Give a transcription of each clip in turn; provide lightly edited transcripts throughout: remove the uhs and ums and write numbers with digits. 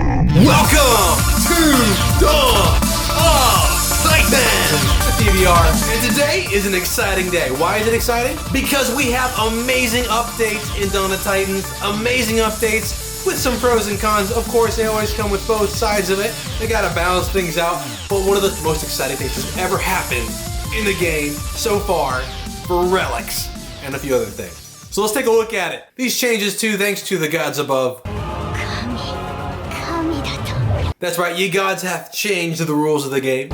Welcome to Dawn of Titan DVR, and today is an exciting day. Why is it exciting? Because we have amazing updates in Dawn of Titans, amazing updates with some pros and cons. Of course, they always come with both sides of it. They gotta balance things out, but one of the most exciting things that's ever happened in the game so far for Relics and a few other things. So let's take a look at it. These changes too, thanks to the gods above. That's right, ye gods have changed the rules of the game.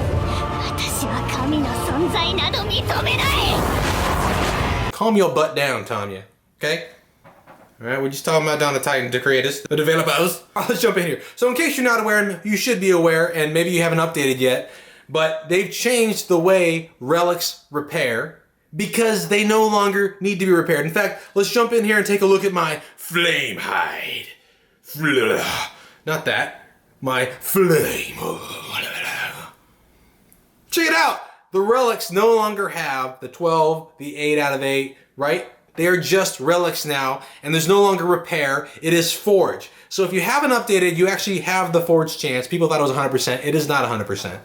Calm your butt down, Tanya. Okay? Alright, we're just talking about Dawn of Titan, the creators, the developers. Let's jump in here. So in case you're not aware, and you should be aware, and maybe you haven't updated yet, but they've changed the way relics repair because they no longer need to be repaired. In fact, let's jump in here and take a look at my flame hide. Not that. My flame. Check it out. The relics no longer have the 12, the 8 out of 8, right? They are just relics now, and there's no longer repair. It is forge. So if you haven't updated, you actually have the forge chance. People thought it was 100%. It is not 100%.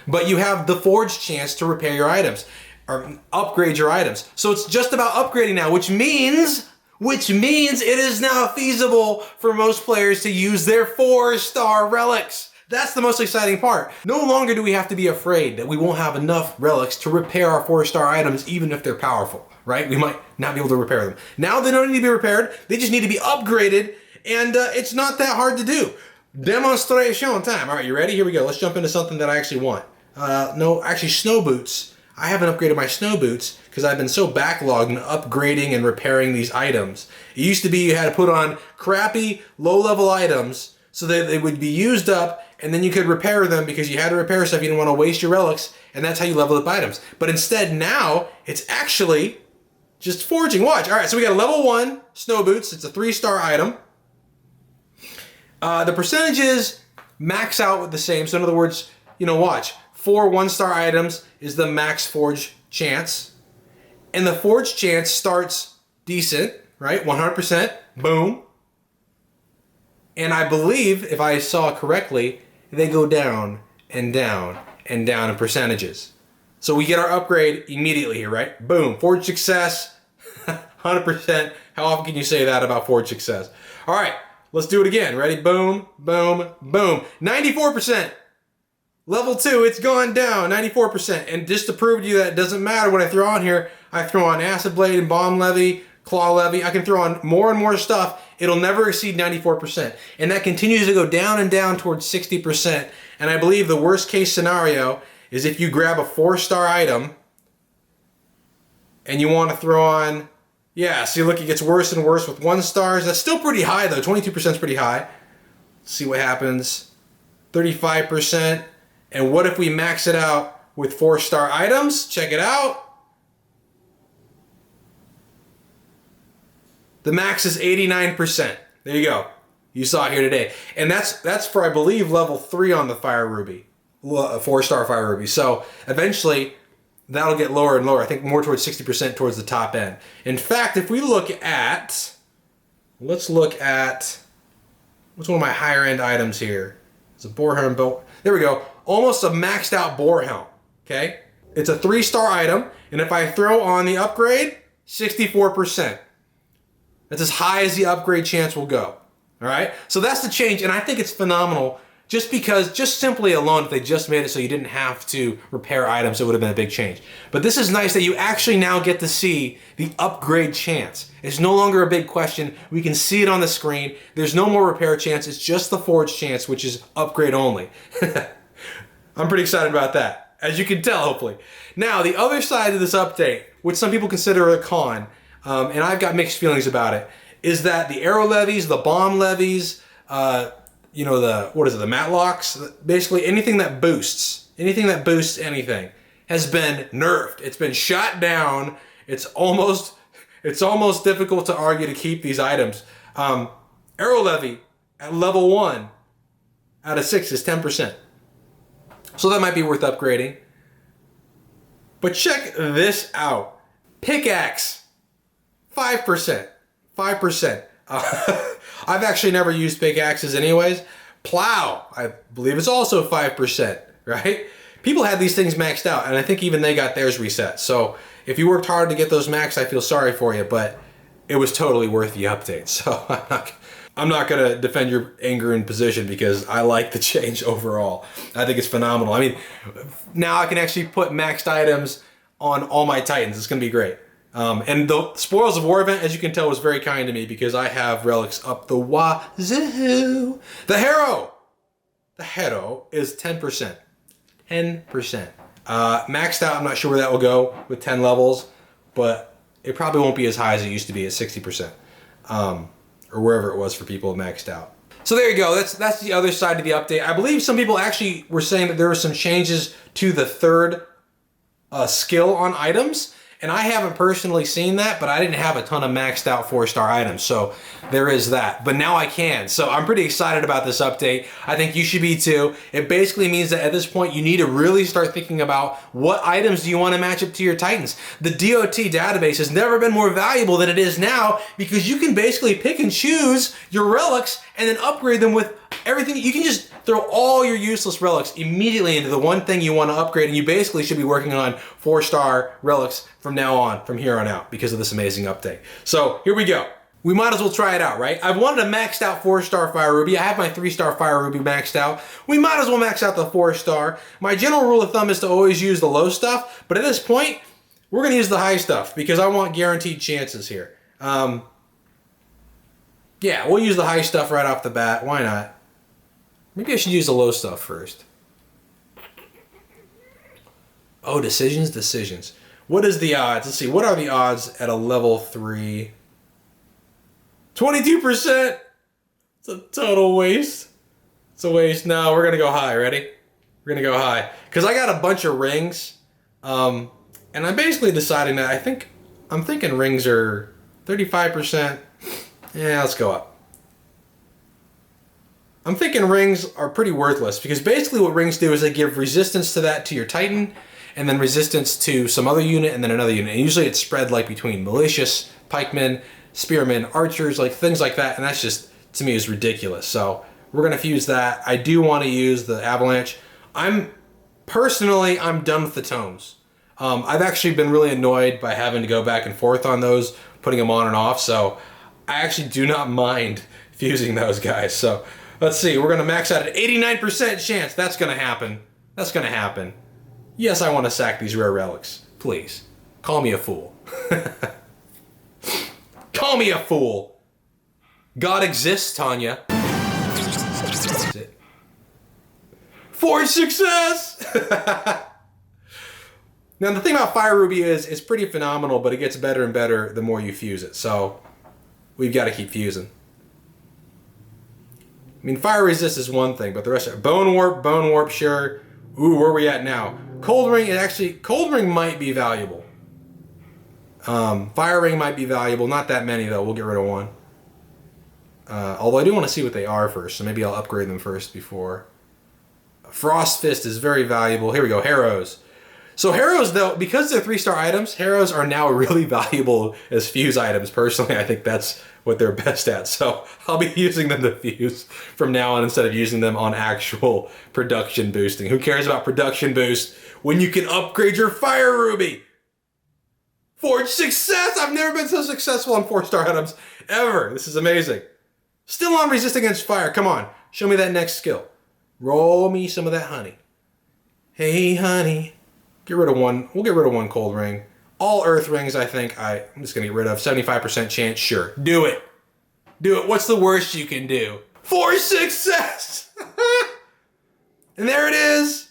But you have the forge chance to repair your items or upgrade your items. So it's just about upgrading now, which means it is now feasible for most players to use their 4-star relics. That's the most exciting part. No longer do we have to be afraid that we won't have enough relics to repair our 4-star items even if they're powerful, right? We might not be able to repair them. Now they don't need to be repaired, they just need to be upgraded, and it's not that hard to do. Demonstration time. All right, you ready? Here we go. Let's jump into something that I actually want. No, actually snow boots. I haven't upgraded my snow boots because I've been so backlogged in upgrading and repairing these items. It used to be you had to put on crappy, low-level items so that they would be used up, and then you could repair them because you had to repair stuff. You didn't want to waste your relics, and that's how you level up items. But instead now, it's actually just forging. Watch. All right, so we got a level 1 snow boots. It's a 3-star item. The percentages max out with the same. So in other words, watch. 4 1-star items is the max forge chance. And the forge chance starts decent, right? 100%, boom. And I believe, if I saw correctly, they go down and down and down in percentages. So we get our upgrade immediately here, right? Boom, forge success, 100%. How often can you say that about forge success? All right, let's do it again. Ready? Boom, boom, boom. 94%. Level 2, it's gone down, 94%. And just to prove to you that it doesn't matter what I throw on here, I throw on Acid Blade and Bomb Levy, Claw Levy. I can throw on more and more stuff. It'll never exceed 94%. And that continues to go down and down towards 60%. And I believe the worst case scenario is if you grab a 4-star item and you want to throw on, yeah, see, look, it gets worse and worse with 1-stars. That's still pretty high, though. 22% is pretty high. Let's see what happens. 35%. And what if we max it out with 4-star items? Check it out. The max is 89%. There you go. You saw it here today. And that's for, I believe, level 3 on the Fire Ruby. 4-star Fire Ruby. So eventually, that'll get lower and lower. I think more towards 60% towards the top end. In fact, if we look at, let's look at, what's one of my higher end items here? It's a boar helm belt. There we go. Almost a maxed out boar helm. Okay? It's a 3-star item. And if I throw on the upgrade, 64%. That's as high as the upgrade chance will go. All right? So that's the change, and I think it's phenomenal just because, just simply alone, if they just made it so you didn't have to repair items, it would have been a big change. But this is nice that you actually now get to see the upgrade chance. It's no longer a big question. We can see it on the screen. There's no more repair chance. It's just the forge chance, which is upgrade only. I'm pretty excited about that, as you can tell, hopefully. Now, the other side of this update, which some people consider a con, and I've got mixed feelings about it, is that the arrow levies, the bomb levies, the matlocks, basically anything that boosts anything has been nerfed. It's been shot down. It's almost difficult to argue to keep these items. Arrow levy at level 1 out of 6 is 10%. So that might be worth upgrading. But check this out. Pickaxe, 5%. 5%. I've actually never used pickaxes anyways. Plow, I believe it's also 5%, right? People had these things maxed out, and I think even they got theirs reset. So if you worked hard to get those maxed, I feel sorry for you, but it was totally worth the update. So I'm not going to defend your anger and position because I like the change overall. I think it's phenomenal. I mean, now I can actually put maxed items on all my Titans. It's going to be great. And the Spoils of War event, as you can tell, was very kind to me because I have relics up the wazoo. The Harrow is 10%. 10%. Maxed out, I'm not sure where that will go with 10 levels, but it probably won't be as high as it used to be at 60%. Or wherever it was for people maxed out. So there you go, that's the other side of the update. I believe some people actually were saying that there were some changes to the third skill on items, and I haven't personally seen that, but I didn't have a ton of maxed out 4-star items, so there is that. But now I can, so I'm pretty excited about this update. I think you should be too. It basically means that at this point you need to really start thinking about what items do you want to match up to your Titans. The DOT database has never been more valuable than it is now because you can basically pick and choose your relics and then upgrade them with everything. You can just throw all your useless relics immediately into the one thing you want to upgrade, and you basically should be working on 4-star relics from now on, from here on out, because of this amazing update. So here we go. We might as well try it out, right? I've wanted a maxed out 4-star Fire Ruby. I have my 3-star Fire Ruby maxed out. We might as well max out the 4-star. My general rule of thumb is to always use the low stuff, but at this point, we're gonna use the high stuff because I want guaranteed chances here. Yeah, we'll use the high stuff right off the bat. Why not? Maybe I should use the low stuff first. Oh, decisions. What is the odds? Let's see, what are the odds at a level 3? 22%! It's a total waste. It's a waste. No, we're gonna go high, ready? We're gonna go high. Because I got a bunch of rings, and I'm basically deciding that I'm thinking rings are 35%. Yeah, let's go up. I'm thinking rings are pretty worthless because basically what rings do is they give resistance to that to your Titan, and then resistance to some other unit, and then another unit. And usually it's spread like between militias, pikemen, spearmen, archers, like things like that. And that's just, to me, is ridiculous. So we're gonna fuse that. I do want to use the avalanche. I'm done with the tomes. I've actually been really annoyed by having to go back and forth on those, putting them on and off. So I actually do not mind fusing those guys. So let's see, we're gonna max out at 89% chance. That's gonna happen. That's gonna happen. Yes, I want to sack these rare relics. Please, call me a fool. Call me a fool. God exists, Tanya. That's it. Forge success! Now the thing about Fire Ruby is it's pretty phenomenal, but it gets better and better the more you fuse it. So we've got to keep fusing. I mean, fire resist is one thing, but the rest are bone warp, sure. Ooh, where are we at now? Cold ring is actually, cold ring might be valuable. Fire ring might be valuable. Not that many though. We'll get rid of one. Although I do want to see what they are first, so maybe I'll upgrade them first before. Frost Fist is very valuable. Here we go, Harrows. So Harrows, though, because they're 3-star items, Harrows are now really valuable as fuse items. Personally, I think that's what they're best at. So I'll be using them to fuse from now on instead of using them on actual production boosting. Who cares about production boost when you can upgrade your Fire Ruby? Forge success! I've never been so successful on 4-star items ever. This is amazing. Still on resist against fire. Come on, show me that next skill. Roll me some of that honey. Hey, honey. Get rid of one. We'll get rid of one cold ring. All earth rings, I think I'm just going to get rid of. 75% chance. Sure. Do it. Do it. What's the worst you can do? Forge success! And there it is.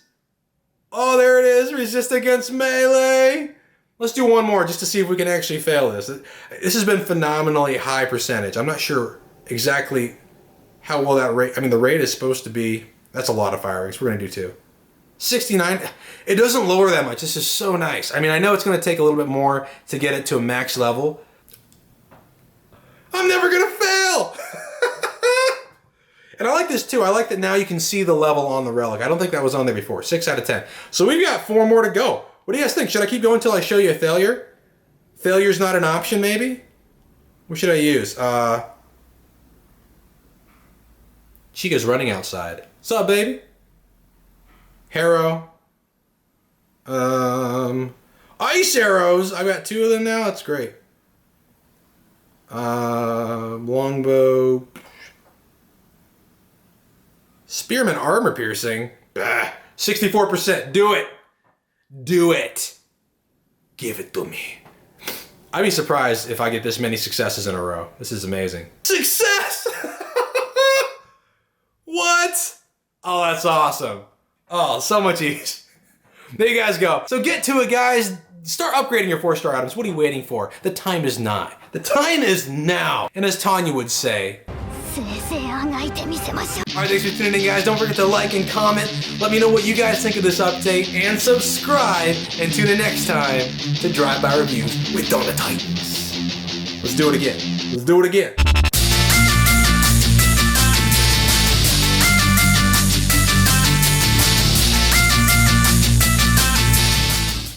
Oh, there it is. Resist against melee. Let's do one more just to see if we can actually fail this. This has been phenomenally high percentage. I'm not sure exactly how well that rate... I mean, the rate is supposed to be... That's a lot of fire rings. We're going to do 2. 69, it doesn't lower that much. This is so nice. I mean, I know it's going to take a little bit more to get it to a max level. I'm never going to fail! And I like this too. I like that now you can see the level on the relic. I don't think that was on there before. 6 out of 10. So we've got 4 more to go. What do you guys think? Should I keep going until I show you a failure? Failure's not an option, maybe? What should I use? Chica's running outside. What's up, baby? Harrow. Ice arrows. I got 2 of them now. That's great. Longbow. Spearman armor piercing. Bah. 64%. Do it. Do it. Give it to me. I'd be surprised if I get this many successes in a row. This is amazing. Success! What? Oh, that's awesome. Oh, so much ease. There you guys go. So get to it, guys. Start upgrading your 4-star items. What are you waiting for? The time is nigh. The time is now. And as Tanya would say... Alright, thanks for tuning in, guys. Don't forget to like and comment. Let me know what you guys think of this update. And subscribe. And tune in next time to Drive-By Reviews with Dawn of Titans. Let's do it again. Let's do it again.